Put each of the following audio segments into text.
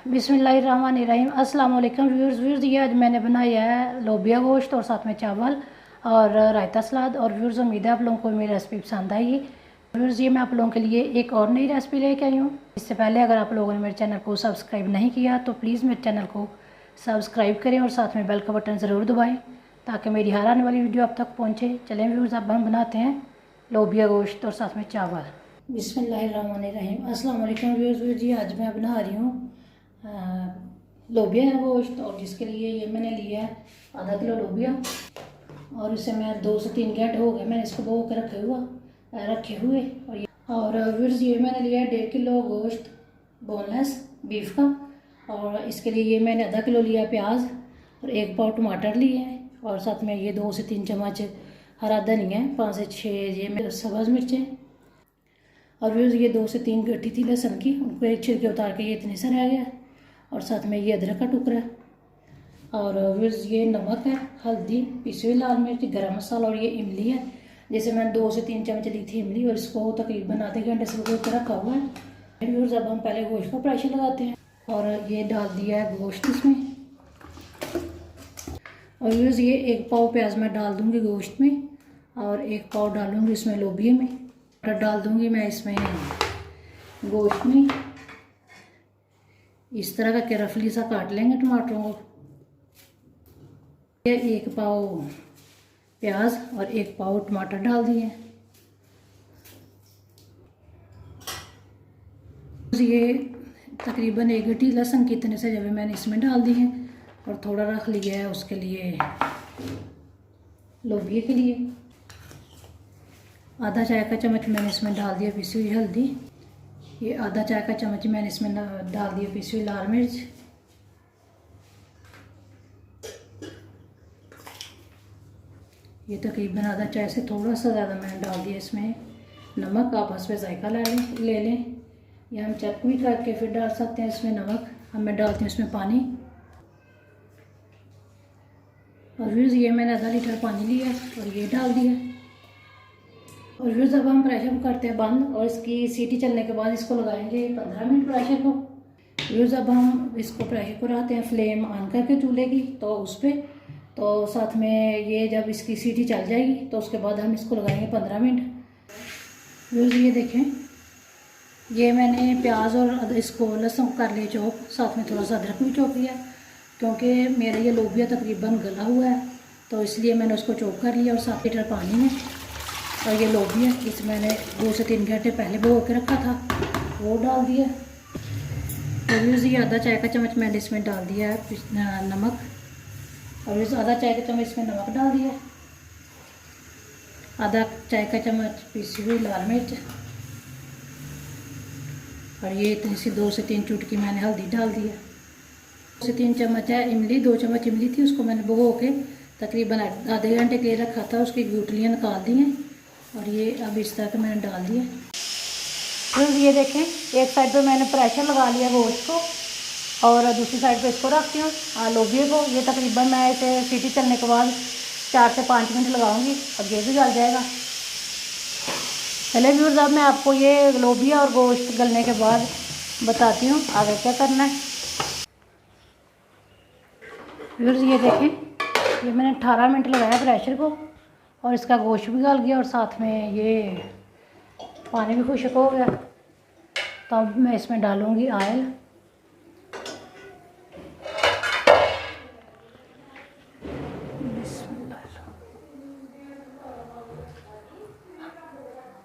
बिस्मिल्लाहिर्रहमानिर्रहीम। अस्सलाम वालेकुम व्यूअर्स। ये आज मैंने बनाया है लोबिया गोश्त और साथ में चावल और रायता सलाद। और व्यूअर्स, उम्मीद है आप लोगों को मेरी रेसिपी पसंद आएगी। व्यूअर्स, ये मैं आप लोगों के लिए एक और नई रेसिपी लेके आई हूँ। इससे पहले अगर आप लोगों ने मेरे चैनल को सब्सक्राइब नहीं किया तो प्लीज़ मेरे चैनल को सब्सक्राइब करें और साथ में बेल का बटन ज़रूर दबाएँ ताकि मेरी हर आने वाली वीडियो आप तक पहुँचे। चलें व्यूअर्स, अब हम बनाते हैं लोबिया गोश्त और साथ में चावल। बिस्मिल्लाहिर्रहमानिर्रहीम। अस्सलाम वालेकुम व्यूअर्स। जी आज मैं बना रही हूँ लोबिया है गोश्त, और जिसके लिए ये मैंने लिया है आधा किलो लोबिया। और इसे मैं 2 से 3 घंटे हो गए मैंने इसको भगो के रखे हुए। और व्यूअर्स, ये मैंने लिया है 1.5 किलो गोश्त बोनलेस बीफ का। और इसके लिए ये मैंने आधा किलो लिया प्याज और 1 पाव टमाटर लिए हैं। और साथ में ये 2 से 3 चम्मच हरा धनिया, 5 से 6 ये सब्ज़ मिर्चें। और व्यूअर्स, ये 2 से 3 गट्ठी थी लहसुन की, उनको एक छिलके उतार के ये इतने से रह गया। और साथ में ये अदरक का टुकड़ा। और व्यूअर्स, ये नमक है, हल्दी, पिसी हुई लाल मिर्च, गरम मसाला और ये इमली है। जैसे मैंने 2 से 3 चम्मच ली थी इमली, और इसको तकरीबन आधे घंटे से भिगो के रखा हुआ है। व्यूअर्स, अब हम पहले गोश्त को प्रेशर लगाते हैं। और ये डाल दिया है गोश्त इसमें। और व्यूअर्स, ये 1 पाव प्याज मैं डाल दूँगी गोश्त में, और 1 पाव डालूँगी इसमें लोबिया में, और डाल दूँगी मैं इसमें गोश्त में। इस तरह का रफली सा काट लेंगे टमाटरों को। 1 पाव प्याज और 1 पाव टमाटर डाल दिए। ये तकरीबन 1 गड्डी लहसुन की इतने से जब मैंने इसमें डाल दी हैं। और थोड़ा रख लिया है उसके लिए लोबिया के लिए। आधा चाय का चम्मच मैंने इसमें डाल दिया पिसी हुई हल्दी। ये आधा चाय का चम्मच मैंने इसमें डाल दिया पिसी हुई लाल मिर्च। ये तकरीबन आधा चाय से थोड़ा सा ज़्यादा मैंने डाल दिया इसमें नमक। आप हस्बे जायका ले लें, या हम चेक भी करके फिर डाल सकते हैं इसमें नमक। अब मैं डालती हूँ इसमें पानी। और व्यूअर्स, ये मैंने आधा लीटर पानी लिया और ये डाल दिया। और व्यूअर्स, अब हम प्रेशर को करते हैं बंद, और इसकी सीटी चलने के बाद इसको लगाएंगे 15 मिनट प्रेशर को। व्यूअर्स, अब हम इसको प्रेशर को रखते हैं फ्लेम ऑन करके चूल्हे की, तो उस पर तो साथ में ये जब इसकी सीटी चल जाएगी तो उसके बाद हम इसको लगाएंगे 15 मिनट। व्यूअर्स, ये देखें, ये मैंने प्याज और इसको लहसुन कर लिया चॉप, साथ में थोड़ा सा अदरक भी चॉप किया, क्योंकि मेरा ये लोबिया तकरीबन गला हुआ है तो इसलिए मैंने उसको चॉप कर लिया। और 7 लीटर पानी में, और ये लोबिया इस मैंने 2 से 3 घंटे पहले भिगो के रखा था, वो डाल दिया। और ये आधा चाय का चम्मच मैंने इसमें डाल दिया है नमक। और इस आधा चाय का चम्मच इसमें नमक डाल दिया। आधा चाय का चम्मच पिसी हुई लाल मिर्च। और ये इतनी सी 2 से 3 चुटकी मैंने हल्दी डाल दिया। 2 से 3 चम्मच है इमली, 2 चम्मच इमली थी, उसको मैंने भिगो के तकरीबन आधे घंटे के लिए रखा था, उसकी गुठलियाँ निकाल दी हैं। और ये अब इस तरह के मैंने डाल दिया। फिर ये देखें, एक साइड पे मैंने प्रेशर लगा लिया गोश्त को, और दूसरी साइड पे इसको रखती हूँ लोबिया को। ये तकरीबन मैं इसे सीटी चलने के बाद 4 से 5 मिनट लगाऊंगी, और ये भी गल जाएगा। चले व्यूअर्स, अब मैं आपको ये लोबिया और गोश्त गलने के बाद बताती हूँ आगे क्या करना है। व्यूअर्स, ये देखें, ये मैंने 18 मिनट लगाया प्रेशर को, और इसका गोश्त भी गल गया और साथ में ये पानी भी खुश्क हो गया। तो अब मैं इसमें डालूँगी ऑयल।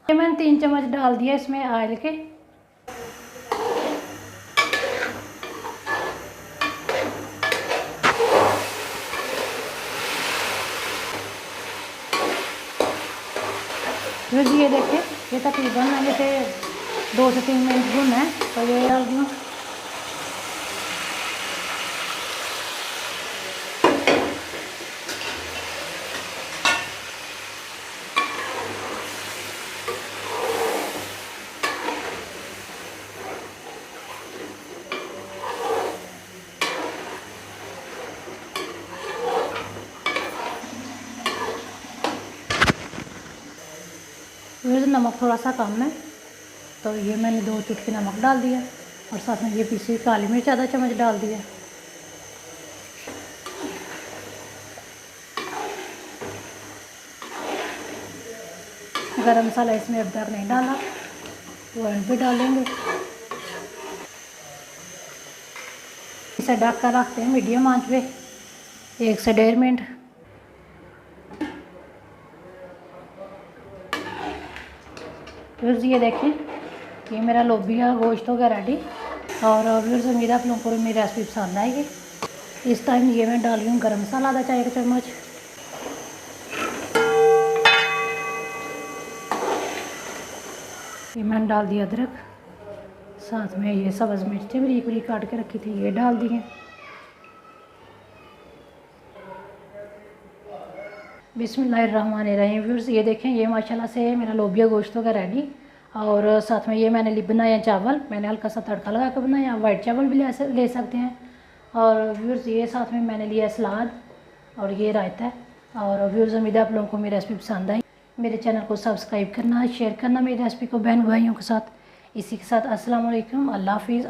ये मैंने 3 चम्मच डाल दिया इसमें ऑयल के। फिर ये देखें, ये तकरीबन मैंने इसे 2 से 3 मिनट भूना है, तो ये डाल दूँ। नमक थोड़ा सा कम है, तो ये मैंने 2 चुटकी नमक डाल दिया। और साथ में ये पीसी काली मिर्च आधा चम्मच डाल दिया। गरम मसाला इसमें अब तक नहीं डाला, वो एंड पे डालेंगे। इसे ढक कर रखते हैं मीडियम आंच पे 1 से 1.5 मिनट। व्यूअर्स ये देखें, ये मेरा लोबिया गोश्त हो गया रेडी। और व्यूअर्स उम्मीद है आप लोगों को मेरी रेसिपी पसंद आएगी। इस टाइम ये मैं डाल रही हूँ गरम मसाला आधा चाय का चम्मच, ये मैंने डाल दिया अदरक, साथ में ये सब्ज़ मिर्चें बारीक बारीक काट के रखी थी ये डाल दिए। बिस्मिल्लाहिर्रहमानिर्रहीम। व्यूअर्स ये देखें, ये माशाल्लाह से मेरा लोबिया गोश्त होगा रेडी। और साथ में ये मैंने बनाया चावल, मैंने हल्का सा तड़का लगा कर बनाया। वाइट चावल भी ले सकते हैं। और व्यूअर्स ये साथ में मैंने लिया सलाद और ये रायता है। और व्यूअर्स उम्मीद है आप लोगों को मेरी रेसिपी पसंद आई। मेरे चैनल को सब्सक्राइब करना, शेयर करना मेरी रेसिपी को बहन भाइयों के साथ। इसी के साथ अस्सलाम वालेकुम, अल्लाह हाफिज़।